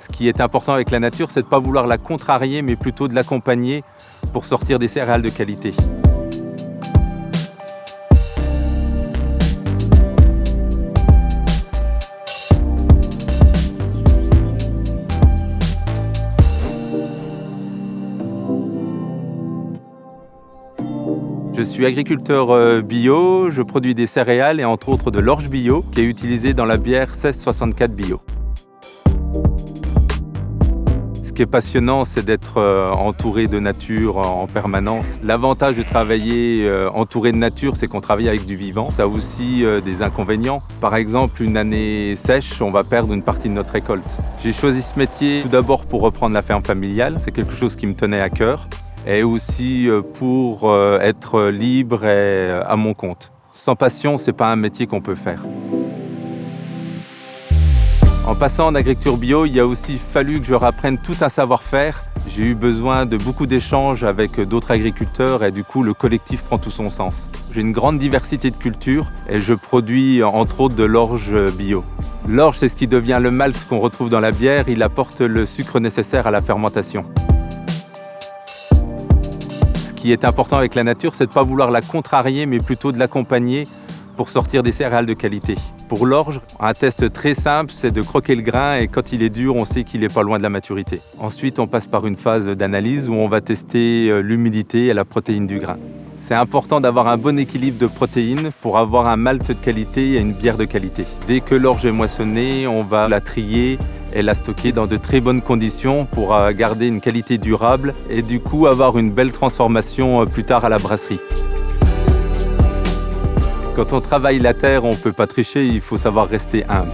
Ce qui est important avec la nature, c'est de ne pas vouloir la contrarier, mais plutôt de l'accompagner pour sortir des céréales de qualité. Je suis agriculteur bio, je produis des céréales et entre autres de l'orge bio qui est utilisée dans la bière 1664 bio. Ce qui est passionnant, c'est d'être entouré de nature en permanence. L'avantage de travailler entouré de nature, c'est qu'on travaille avec du vivant. Ça a aussi des inconvénients. Par exemple, une année sèche, on va perdre une partie de notre récolte. J'ai choisi ce métier tout d'abord pour reprendre la ferme familiale. C'est quelque chose qui me tenait à cœur. Et aussi pour être libre et à mon compte. Sans passion, ce n'est pas un métier qu'on peut faire. En passant en agriculture bio, il a aussi fallu que je réapprenne tout un savoir-faire. J'ai eu besoin de beaucoup d'échanges avec d'autres agriculteurs et du coup, le collectif prend tout son sens. J'ai une grande diversité de cultures et je produis entre autres de l'orge bio. L'orge, c'est ce qui devient le malt qu'on retrouve dans la bière. Il apporte le sucre nécessaire à la fermentation. Ce qui est important avec la nature, c'est de ne pas vouloir la contrarier, mais plutôt de l'accompagner pour sortir des céréales de qualité. Pour l'orge, un test très simple, c'est de croquer le grain et quand il est dur, on sait qu'il n'est pas loin de la maturité. Ensuite, on passe par une phase d'analyse où on va tester l'humidité et la protéine du grain. C'est important d'avoir un bon équilibre de protéines pour avoir un malt de qualité et une bière de qualité. Dès que l'orge est moissonnée, on va la trier et la stocker dans de très bonnes conditions pour garder une qualité durable et du coup avoir une belle transformation plus tard à la brasserie. Quand on travaille la terre, on ne peut pas tricher, il faut savoir rester humble.